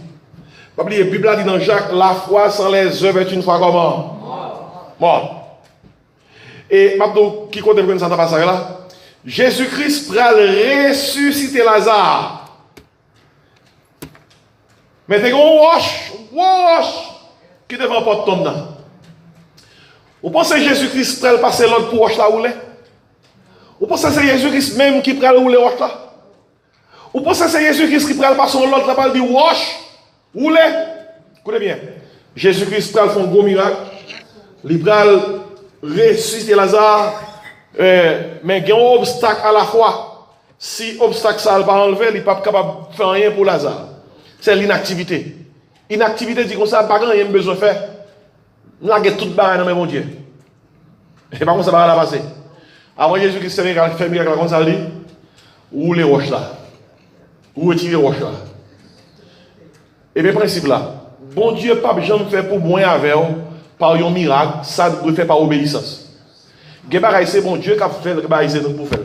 Speaker 1: La Bible a dit dans Jacques, la foi sans les œuvres est une foi comment? Mort. Et maintenant, qui compte prendre ça dans passage là? Jésus-Christ va ressusciter Lazare. Mettez un wash, qui devant porte tombe là. Vous pensez que Jésus-Christ peut passer l'autre pour wash là ou l'est? Vous pensez que c'est Jésus-Christ même qui peut ou le wash là? Vous pensez que c'est Jésus-Christ qui peut passer l'autre là pour dire wash ou l'est? Écoutez bien. Jésus-Christ peut faire un gros miracle. Il peut ressusciter Lazare. Mais il y a un obstacle à la fois. Si l'obstacle ça ne va pas enlever, il n'est pas capable de faire rien pour Lazare. C'est l'inactivité. Inactivité dit comme ça, pas grand, il y a besoin de faire. Nous avons tout barré dans mon Dieu. Et pas comme ça va la passer. Avant Jésus-Christ fait miracle comme ça, dit, où les roches là? Où retirer les roches là? Et bien, principe là, bon Dieu, pas jamais fait pour moi avec par un miracle, ça doit faire par obéissance. C'est bon Dieu qui a fait le travail pour faire.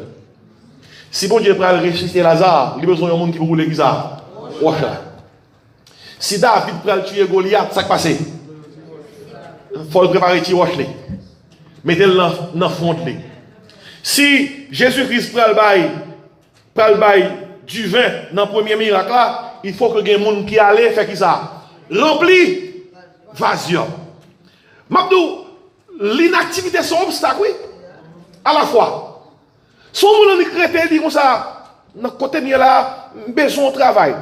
Speaker 1: Si bon Dieu prend le ressusciter Lazare, il a besoin d'un monde qui peut rouler ça. Roche là. Si David prend le tuer Goliath, ça qui passe. Il faut le préparer à roche. Mettez-le dans le fond. Si Jésus-Christ prend le bail du vin dans le premier miracle là, il faut que les gens qui allaient faire qui ça? Rempli vasium. Mabdou, l'inactivité c'est un obstacle, oui. À la fois. Si on est chrétien, dit comme ça, dans le côté là, besoin de travail.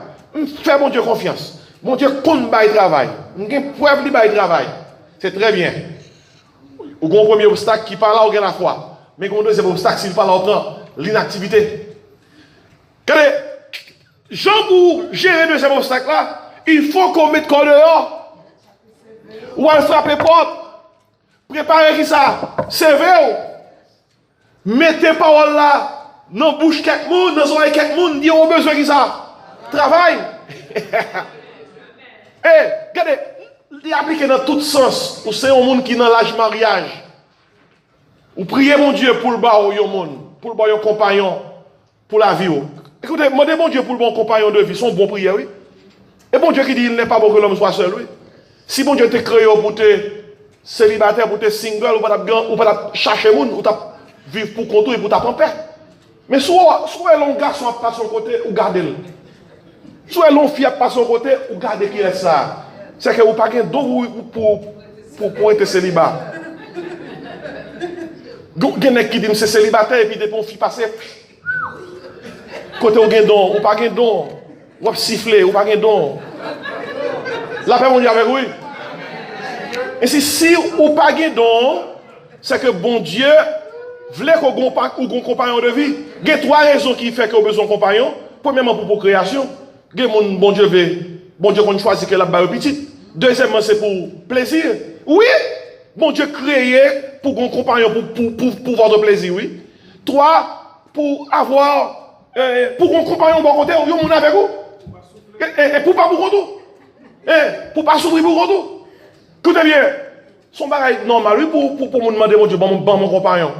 Speaker 1: Fais mon Dieu confiance. Mon Dieu compte bail travail. J'ai preuve de bail travail. C'est très bien. Ou un premier obstacle qui parle là, ou la foi. Mais un deuxième obstacle, s'il parle autant, l'inactivité. Jean, pour gérer le deuxième obstacle là, il faut qu'on mette corps dehors. Ou à frapper porte. Préparez qui ça? Servez-vous. Mettez parole là, dans la bouche quelqu'un, dans les oreilles quelqu'un, dit on a besoin de ça. Travail. Regardez, il est appliqué dans tout sens. Ou c'est un monde qui est dans l'âge mariage. Ou priez mon Dieu pour le bas au monde, pour le bon compagnon, pour la vie. Écoutez, demandez mon Dieu pour le bon compagnon de vie, son bon prière, oui. Et bon Dieu qui dit il n'est pas bon que l'homme soit seul, oui. Si bon Dieu te créé pour te célibataire, pour te single, ou pas chercher monde, ou vivre pour compte et pour ta paix. Mais soit l'on garçon à son côté ou gardez-le. Soit l'on fille à son côté ou gardez qui est ça. C'est que vous n'avez pas d'eau pour être célibat. Il y a des qui disent que c'est célibataire et puis des filles passer. Côté ou gain don, ou pas gain don. Ou siffler, ou pas gain don. La paix on dit avec oui. Et si ou pas gain don, c'est que bon Dieu voulait qu'on ait un compagnon de vie. Il y a trois raisons qui font qu'on a besoin de compagnon. Premièrement, pour procréation. Bon Dieu veut, bon Dieu qu'on choisit que la balle petite. Deuxièmement, c'est pour plaisir. Oui, bon Dieu créé pour un compagnon, pour votre plaisir, oui. Trois, pour avoir, pour un compagnon bon côté, vous mon avec vous. Et pour pas pour tout. Pour pas souffrir pour tout. Écoutez bien, son bagage normal, oui, pour me demander, mon Dieu, bon mon compagnon.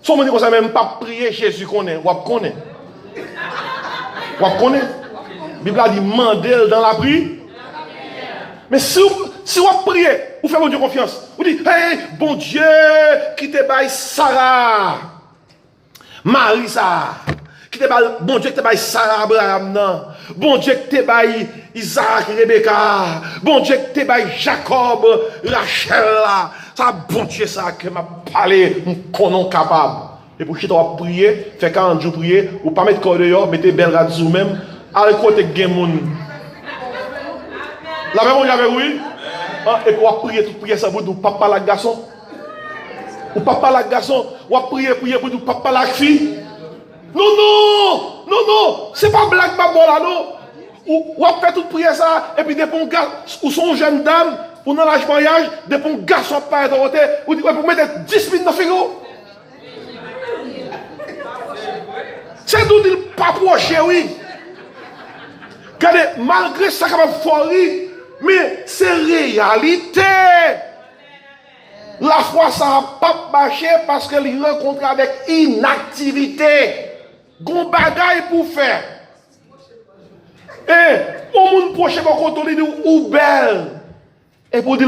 Speaker 1: Son monde dit comme ça, même pas prier Jésus connaît, ou connaît. Ou connaît. La Bible a dit, mandel dans la prière. Mais si vous priez, vous faites mon Dieu confiance. Vous dites, hey, bon Dieu, qui te baille Sarah, Marisa, qui te baille, bon Dieu, qui te baille Sarah Abraham, bon Dieu, qui te baille Isaac, Rebecca, bon Dieu, qui te baille Jacob, Rachel, ça, bon Dieu, ça, que m'a parlé, qu'on est capable. Et pour que tu vas prier, faire 40 jours prier, ou pas mettre corps dehors, mettez belle radio même, à l'écoute de Gémoun. La même on y avait oui. Et pour prier, tout prier ça pour nous, papa la garçon. Ou papa la garçon, ou prier pour nous, papa la fille. Non, c'est pas blague, pas bon là, non. Ou fait tout prier ça, et puis des bons gars, ou sont jeunes dames, ou dans l'âge mariage, des bons garçons pas être côté, ou pour mettre 10 000 dans le frigo. C'est tout dire pas proche, oui. Regardez, malgré ça, quand même folie, mais c'est réalité. La foi, ça n'a pas marché parce qu'elle rencontre avec inactivité. Gon bagaille pour faire. Et au monde proche, quand on dit ou belle. Et pour dire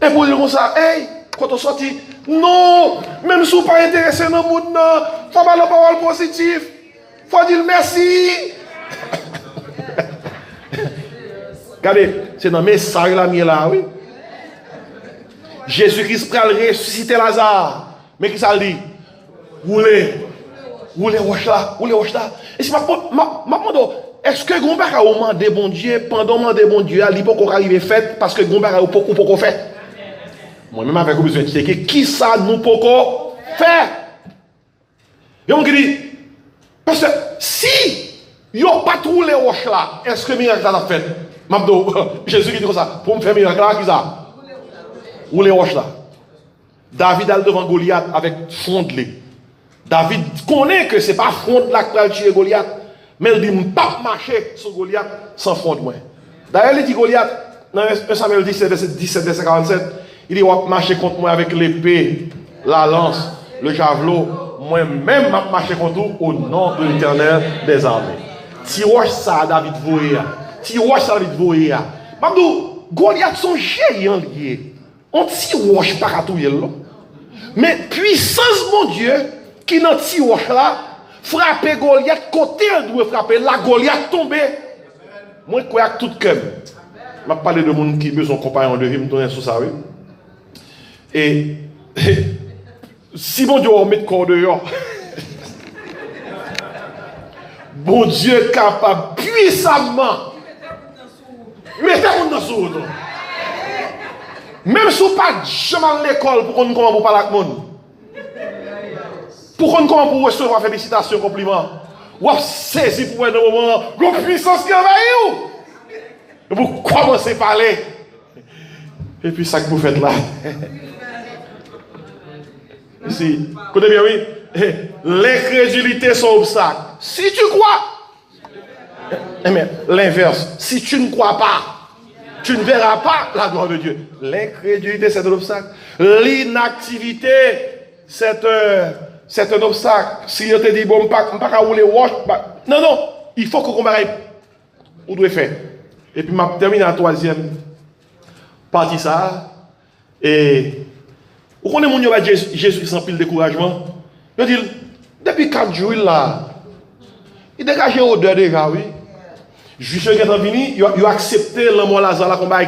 Speaker 1: comme ça, hey, quand on sortit, non, même si vous pas intéressé dans le monde, il faut pas la parole positive. Il faut dire merci. Regardez, c'est dans le message là, oui. Jésus-Christ prend le ressusciter Lazare. Mais qui ça dit? Roulez roche là. Et si est-ce que Gombara a demandé bon Dieu, pendant demander bon Dieu, il peut arriver fait parce que Gombara ou pas fait? Moi-même avec vous besoin de checker qui ça nous peut faire. Et on dit, parce que si il n'y a pas tous les roches là, est-ce que miracle ça a fait? Jésus qui dit comme ça, pour me faire miracle là, qui ça? Ou les roches là. David a devant Goliath avec fondlé. David connaît que ce n'est pas fond là qui va tuer Goliath, mais il dit, je ne peux pas marcher sur Goliath sans fond. D'ailleurs, il dit Goliath, dans 1 Samuel 17, verset 47, il dit, on va marcher contre moi avec l'épée, la lance, le javelot, moi-même, je vais marcher contre vous au nom de l'Éternel des armées. Si roche ça, David voyait. Si roche ça, David voyait. Mabdou, Goliath son géant lié. On ti roche pas à tout là. Mais puissance mon Dieu qui dans ti roche là frapper Goliath côté doit frapper la Goliath tomber. Moi je crois tout cœur. M'a parlé de monde qui besoin compagnon de vie me donner sur ça oui. Et si mon Dieu on met corps dehors. Bon Dieu capable puissamment mettez-vous dans sous. Même si vous n'avez pas jamais à l'école pour qu'on comment vous parler avec le monde. Pour qu'on comment vous recevoir félicitations, compliments. Vous avez saisi pour un moment, la puissance qui envahit vous. Vous commencez à parler. Et puis ça que vous faites là. Ici, écoutez bien, oui. L'incrédulité son obstacle. Si tu crois, mais l'inverse, si tu ne crois pas, tu ne verras pas la gloire de Dieu. L'incrédulité, c'est un obstacle. L'inactivité, c'est un obstacle. Si je te dis, bon, pas rouler wash, non, il faut que vous vous devez faire. Et puis, je termine la troisième partie, ça. Et, vous connaissez Jésus sans pile découragement. Je dis, depuis 4 jours, là, il dégage l'odeur déjà, oui. Juste qui est venu, il a accepté le mot Lazare là combat à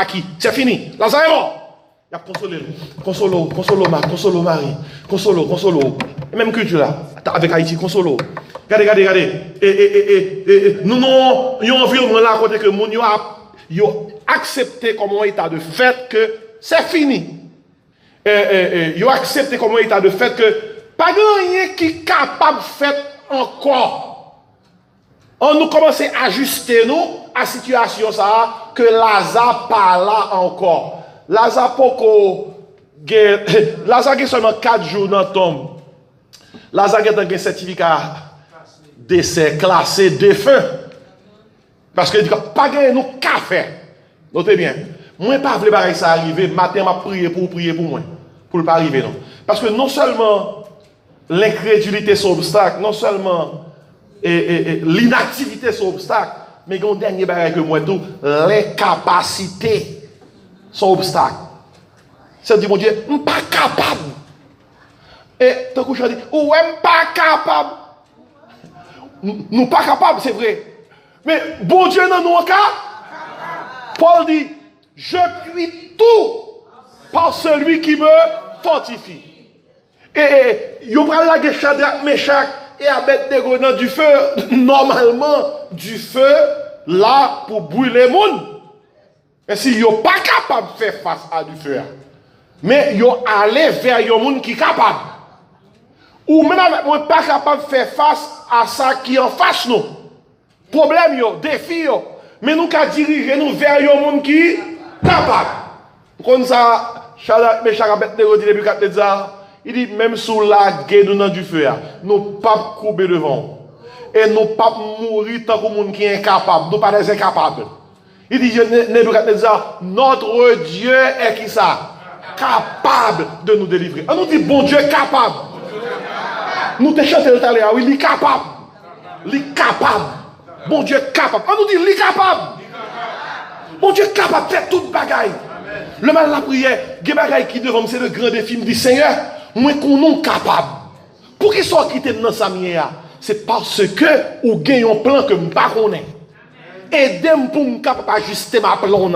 Speaker 1: qui? C'est fini. Lazare est mort. Il a consolé. Consolo Marie. Consolo. Et même culture là, avec Haïti, consolo. Regardez. Et nous avons un environnement là à côté que mon a accepté comme un état de fait que c'est fini. Il a accepté comme un état de fait que pas de rien qui est capable de faire encore. On nous commence à ajuster nous à la situation ça que Lazare pas là encore. Lazare a seulement 4 jours dans la tombe. Lazare a un certificat d'essai classé défunt. Parce que il dit pas gagner nous café. Notez bien. Moi pas voulu pareil ça arriver, matin m'a prié pour moi pour le pas arriver non. Parce que non seulement l'incrédulité c'est obstacle, non seulement et l'inactivité c'est obstacle, mais il y a un dernier bagage que moi tout, l'incapacité c'est obstacle. Ça dit mon Dieu, je ne suis pas capable. Et tant que je dis, ou je ne suis pas capable. Nous ne pas capable, c'est vrai. Mais bon Dieu dans nos cas, Paul dit, je puis tout par celui qui me fortifie. Et il y a la guerre Shadrach, Meshach et Abednego dans du feu, normalement, du feu, là, pour brûler le monde. Et si ils ne sont pas capables de faire face à du feu, mais ils sont allés vers un monde qui est capable. Ou même avec moi, pas capable de faire face à ça qui est en face nous. Problème, défi, mais nous qu'à diriger nous vers un monde qui est capable. Comme ça, Meshach Abednego dit depuis 4 ans, il dit, même sous la guerre nous dans du feu, nous ne pouvons pas couper devant. Et nous ne pouvons pas mourir tant que monde qui est incapable. Nous ne sommes pas des incapables. Il dit, Nebuchadnezzar, notre Dieu est qui ça? Capable de nous délivrer. On nous dit, bon Dieu est capable. Nous te chantons tout à l'heure, oui, il est capable. Il est capable. Bon Dieu est capable. On nous dit, il est capable. Bon Dieu est capable de faire toute bagaille. Le mal de la prière, il y a des bagailles qui devant c'est le grand défi. Il dit, Seigneur, moi qu'on est capable. Pour qu'ils soient quittés dans sa mienne, c'est parce que ou gagne un plan que je ne connais pas.
Speaker 2: aidez-moi pour me capable ajuster ma plan.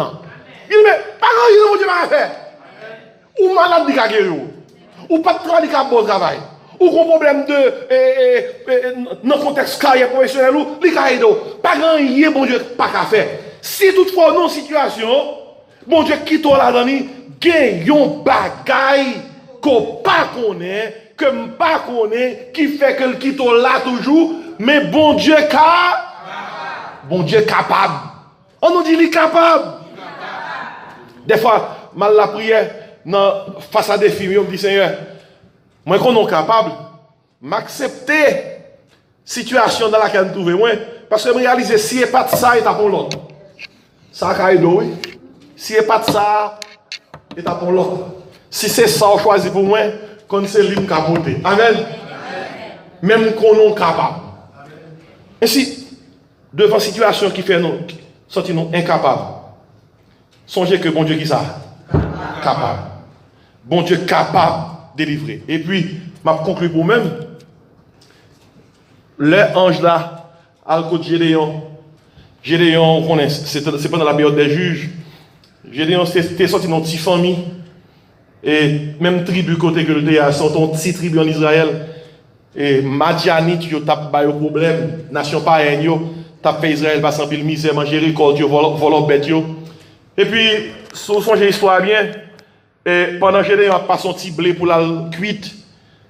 Speaker 2: Il dit, mais pas grand chose, Dieu m'a fait. Ou malade de guérir, ou pas de travail de bon travail, ou un problème de dans le contexte carrière professionnelle, ou les cahiers pas grand chose, bon Dieu, pas qu'à faire. Si toutefois, dans une situation, bon Dieu, quitte là-dedans, gagne un bagaille qu'on pas connaît, que pas connaît, qui fait que le quitte là toujours, mais bon Dieu capable. On nous dit il est capable. Des fois, mal la prière, face à des films, on me dit Seigneur, moi qu'on est capable, m'accepter situation dans laquelle je me trouve, parce que je réalise si il n'y a pas de ça, il est pour l'autre. Ça a oui. Si il n'y a pas de ça, il est pour l'autre. Si c'est ça, on choisit pour moi, qu'on c'est lui qui a monté. Amen. Même qu'on est capable. Ainsi, devant une situation qui fait nous, sortir nous incapables, songez que bon Dieu qui ça? Capable. Bon Dieu capable de délivrer. Et puis, je conclue pour même. Le ange là, à côté de Gédéon. Gédéon, c'est pendant la période des juges. Gédéon, c'était sorti dans une petite famille. Et même tribu côté que le a sont une petite tribu en Israël. Et Madianite, yo tap ba yo problème. Nation païenne, yo tap fait Israël passer en pile misère, manger récolte, yo voler bête yo. Et puis, sous son histoire bien, et pendant que Gédéon a passé son petit blé pour la cuite,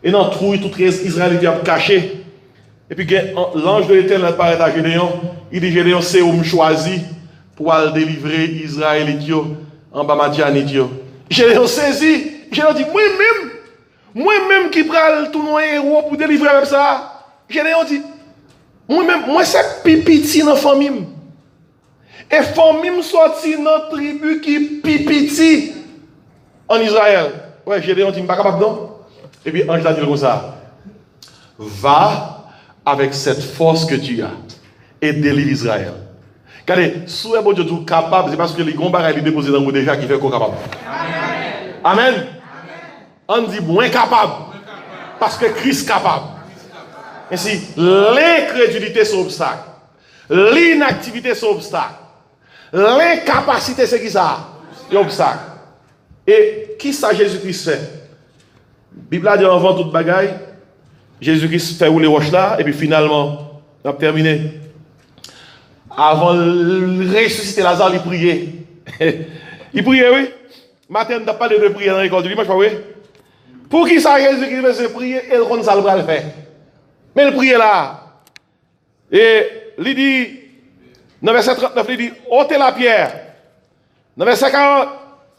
Speaker 2: et dans le trou, tout Israël a caché. Et puis, l'ange de l'Éternel apparaît à Gédéon. Il dit Gédéon, c'est où me choisi pour aller délivrer Israël en bas Madianite. Gédéon saisi. Gédéon dit, moi-même qui prends tout nos héros pour délivrer avec ça. Gédéon dit, moi c'est pipiti dans la famille. Et famille sorti dans la tribu qui pipiti en Israël. Ouais, Gédéon dit, je ne suis pas capable non. Et puis, ange a dit comme ça. Va avec cette force que tu as et délivre Israël. Regardez, si bon Dieu est capable, c'est parce que les grands barils déposés dans nous déjà qui fait qu'on est capable. Amen. Amen. On dit moins capable. Parce que Christ est capable. Ainsi, l'incrédulité c'est obstacle. L'inactivité c'est obstacle. L'incapacité c'est qui ça? C'est obstacle. Et qui ça Jésus-Christ fait? La Bible a dit avant toute bagaille. Jésus-Christ fait rouler roche là, et puis finalement, on a terminé. Avant de ressusciter Lazare, il priait. Il priait, oui. Matin, on n'a pas de prière dans l'école du dimanche, oui. Pour qui ça, Jésus-Christ veut prier, et le ça le faire. Mais il priait là. Et il dit, dans verset 39, il dit, ôtez la pierre. Dans verset 40,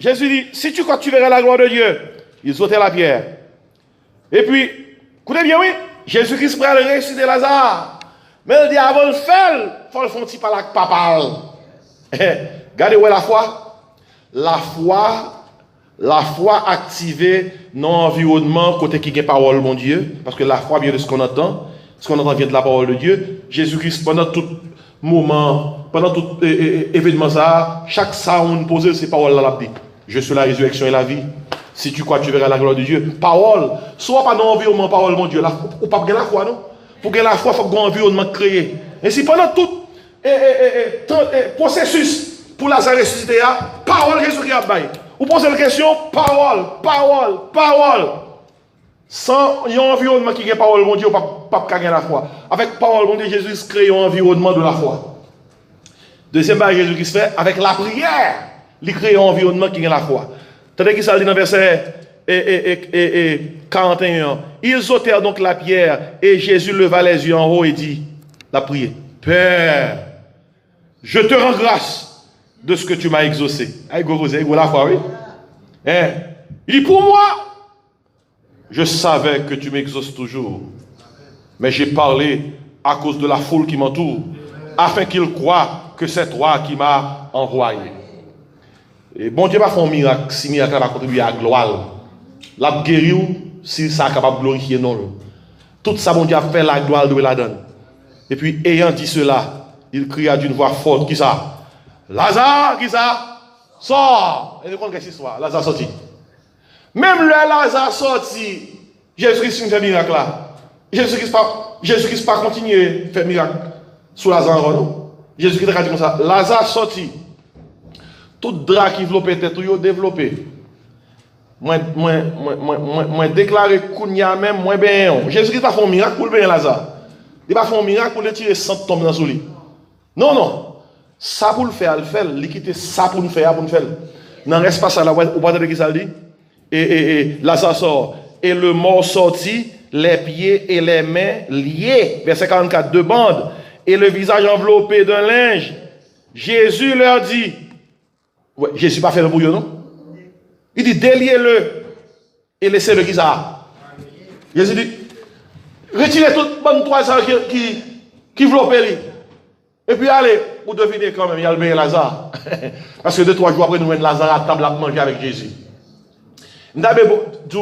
Speaker 2: Jésus dit, si tu crois que tu verras la gloire de Dieu, ils ôtaient la pierre. Et puis, écoutez bien, oui, Jésus-Christ prend le ressusciter Lazare. Mais il dit, avant de faire, il faut le faire un petit par papa. Regardez où est la foi. La foi activée dans l'environnement côté qui est parole, mon Dieu. Parce que la foi vient de ce qu'on entend. Ce qu'on entend vient de la parole de Dieu. Jésus-Christ, pendant tout moment, pendant tout événement, ça, chaque ça, on pose ces paroles-là, la dit. Je suis la résurrection et la vie. Si tu crois, tu verras la gloire de Dieu. Parole. Soit pas dans l'environnement, parole, mon Dieu. Ou pas gagner la foi, non? Pour gagner la foi, il faut qu'il y ait un environnement créé. Et si pendant tout processus pour Lazare ressusciter, parole, Jésus qui a baillé. Vous posez la question, parole. Sans un environnement qui est parole, mon Dieu, pas gagner la foi. Avec parole, mon Dieu, Jésus crée un environnement de la foi. Deuxième chose, Jésus qui se fait, avec la prière, il crée un environnement qui est la foi. Tandis qu'il s'agit dans verset 41. Ils ôtèrent donc la pierre et Jésus leva les yeux en haut et dit, la prière, Père, je te rends grâce de ce que tu m'as exaucé. La foi, oui. Il dit, pour moi, je savais que tu m'exauces toujours. Mais j'ai parlé à cause de la foule qui m'entoure, afin qu'ils croient que c'est toi qui m'as envoyé. Et bon Dieu va faire un miracle, si miracle va contribuer à la gloire. La guérir, si ça est capable de glorifier non. Tout ça, bon Dieu a fait la gloire de la donne. Et puis, ayant dit cela, il cria d'une voix forte, qui ça? Lazare, qui ça? Sors! Et vous comprenez qu'est-ce histoire? Lazare sorti. Même le Lazare sorti, Jésus-Christ fait miracle là. Jésus-Christ pas continuer à faire miracle sous Lazare, non? Jésus-Christ a dit comme ça, Lazare sorti. Tout drap qui développé tête, tout développé. Moi déclaré kounya même, moi ben. Jésus-Christ a fait un miracle pour le bien Lazare. Il va faire un miracle pour le tirer 100 tombes dans son lit. Non, non. Ça pour le faire, il fait. Il quitte ça pour le faire, pour le faire. Dans reste pas ça là, au pas de qui ça dit. Et Lazare sort. Et le mort sorti, les pieds et les mains liés. Verset 44, deux bandes. Et le visage enveloppé d'un linge. Jésus leur dit. Ouais, Jésus pas fait le bouillon, non? Il dit déliez-le et laissez-le qui ça. Jésus dit retirez toute bonne toison qui enveloppe lui. Et puis allez, vous devinez quand même, il y a le bien Lazare. Parce que 2-3 jours après, nous avons Lazare à table à manger avec Jésus. Nous avons dit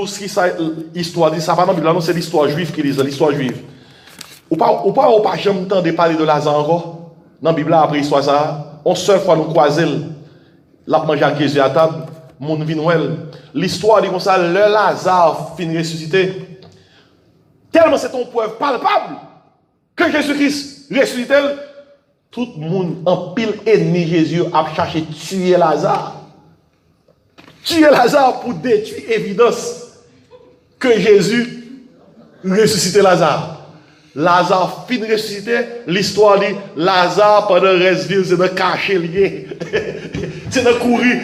Speaker 2: l'histoire, ça pas dans la Bible, non, c'est l'histoire juive qui dit, l'histoire juive. Ou pas jamais entendu parler de Lazare encore. Dans la Bible, après l'histoire ça, on seule fois nous croiser, l'a manger avec Jésus à table, mon vinouel. L'histoire dit comme ça, le Lazare finit ressuscité. Tellement c'est une preuve palpable que Jésus-Christ ressuscité. Tout le monde en pile ennemi Jésus a cherché tuer Lazare. Tuer Lazare pour détruire l'évidence que Jésus ressuscité Lazare. Lazare fin ressuscité, l'histoire dit Lazare pendant le reste de c'est de cacher lié. C'est de courir,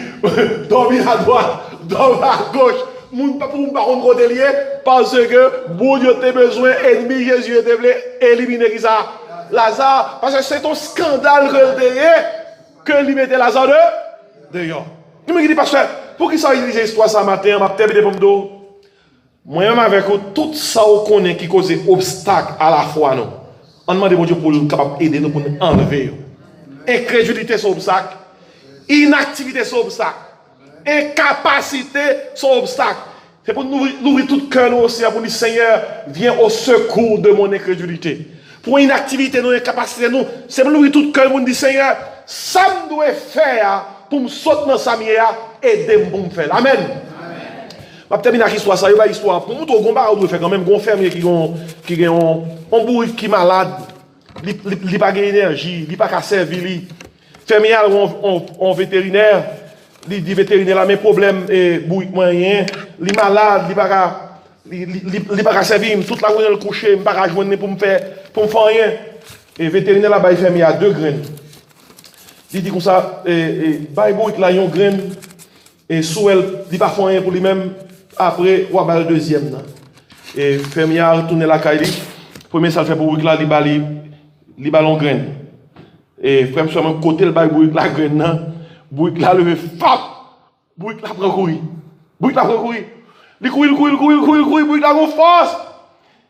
Speaker 2: dormir à droite, dormir à gauche. Moun pas pour pas contre lié parce que bon Dieu a besoin ennemi Jésus devait éliminer ça. Lazare, parce que c'est un scandale que lui mettait Lazare dehors. Tu me dis, pasteur, pour qui ça utilise l'histoire ce matin, je vais terminer pour me dire, moi-même avec tout ça qu'on connaît qui cause obstacle à la foi, non. On demande à Dieu pour nous capable d'aider nous pour nous enlever. Incrédulité c'est obstacle, inactivité c'est obstacle, incapacité c'est obstacle. C'est pour nous ouvrir tout cœur aussi pour dire Seigneur, viens au secours de mon incrédulité. Pour une activité, nous, incapacité, nous, c'est pour nous tout cœur, nous dire Seigneur, ça me doit faire pour me sauter dans sa mière et aider pour me faire. Amen. Je vais terminer avec l'histoire, ça y est, l'histoire. Pour nous, on doit faire quand même, un fermier qui a un bourri qui est malade, il n'a pas d'énergie, il n'a pas qu'à servir. Fermier, un vétérinaire, il dit vétérinaire, a mes problèmes, et bourri moyen, il est malade, il n'a pas qu'à. Il n'a pas servi, toute la journée le coucher, il n'a pas joindre pour me faire rien. Et le vétérinaire là-bas, il fait mis à 2 graines. Il dit comme ça, il y a une graine, et sous elle, il n'a pas fait rien pour lui-même. Après, il va le deuxième. Et le fermier a retourné la caille. Premier, ça le fait pour lui, là, il va une graine. Et frère, sur mon côté, il va la graine. Il va lever, fap! Il va prendre courir. Il va prendre courir. Il couille, il a une force.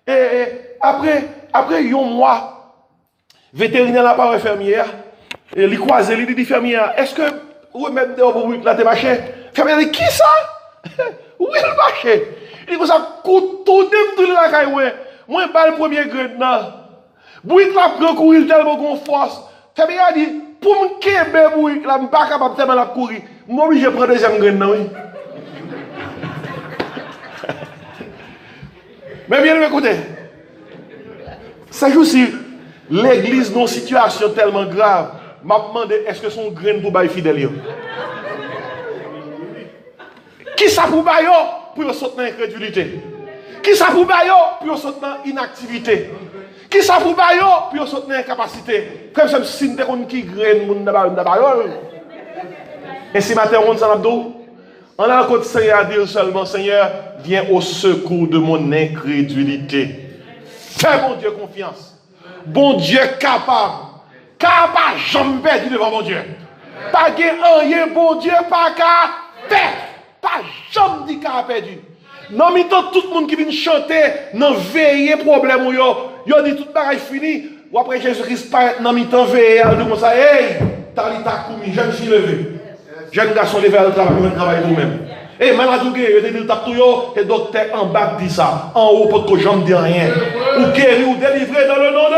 Speaker 2: Et après un mois, vétérinaire n'a pas infirmière. Et il croise, il dit infirmière, est-ce que vous mettez dehors pour la démarcher? Infirmière dit, qui ça? Où est le marché? Il dit que ça coûte tout de la caille. Moi, je le premier grain. Bouik la prend courir tellement qu'on force. Infirmière dit, pour me kéber bouik, là, je ne suis pas capable de courir. Moi, je prends deuxième grain. Mais bien écoutez, ça joue si l'église dans une situation tellement grave, m'a demandé est-ce que son grain pour bailler fidèle? Qui ça pour bailler pour sauter dans l'incrédulité? Qui ça pour bailler pour sauter dans l'inactivité? Qui ça pour bailler pour sauter dans l'incapacité? Comme ça, si nous avons qui grain, nous avons bailler. Et si matin on s'en a dos, on a le Seigneur à dire seulement Seigneur, viens au secours de mon incrédulité. Fais mon Dieu confiance. Bon Dieu capable. Capable, jamais perdu devant mon Dieu. Pas rien, bon Dieu, pas qu'à faire. Pas jamais dit qu'à perdu. Non, mais tout le monde qui vient chanter, non, veiller problème, yo dit tout le monde fini. Ou après Jésus-Christ, non, mais t'en veille, elle dit comme ça, hey, Talita Koumi, jeune fille levée. Jeune garçon levé à le travail vous-même. Et malade ou guéri, il dit tape tout yo, et docteur en bas dit ça. En haut, pour que j'en dis rien. Ou guéri ou délivré dans le nom de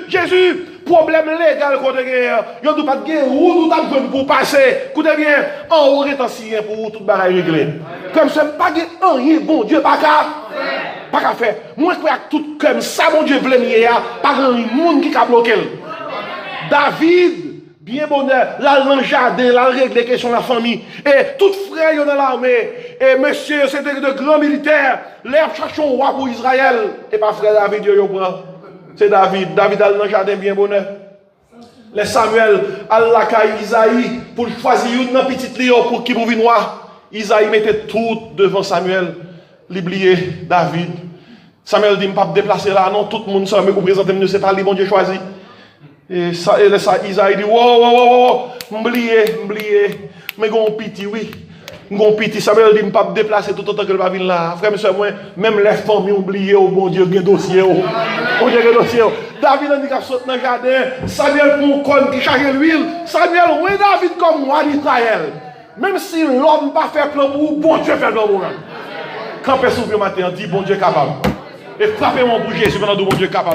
Speaker 2: Jésus. Problème légal qu'on a gagné. Yo ne pas guérir ou nous avons pour passer. Écoutez bien, en haut rétention pour tout bagaille réglé. Comme ça, pas rien, bon Dieu, pas qu'à faire. Moi, je crois que tout comme ça, mon Dieu, voulait pas un monde qui a bloqué. David, bien bonheur, là dans le jardin, là règle les questions de la famille. Et tout frère dans l'armée. Et monsieur, c'était de grands militaires. L'herbe cherche un roi pour Israël. Et pas frère David, yo prend. C'est David. David a dans le jardin bien bonheur. Les Samuel, Allah Isaïe, pour choisir une petite Léo pour qui pour venir voir. Isaïe mettait tout devant Samuel. L'oublié, David. Samuel dit, je ne peux pas me déplacer là, non, tout le monde ça me représente, je ne sais pas, bon Dieu choisi. Et ça, Isaïe dit, wow, m'oublié, mais gon piti, oui. Gon piti, Samuel dit, je ne peux pas me déplacer tout autant que le va venir là. Frère, monsieur, moi, même les familles oubliées, oh bon Dieu, il dossier, bon Dieu, dossier. David a dit qu'il saute dans le jardin, Samuel pour un con qui charge l'huile. Samuel, oui, David comme moi d'Israël. Même si l'homme n'a pas fait plan pour vous, bon Dieu fait plan pour vous. Quand personne ne matin, dit, bon Dieu capable. Et frappez-moi pour Jésus pendant que bon Dieu capable.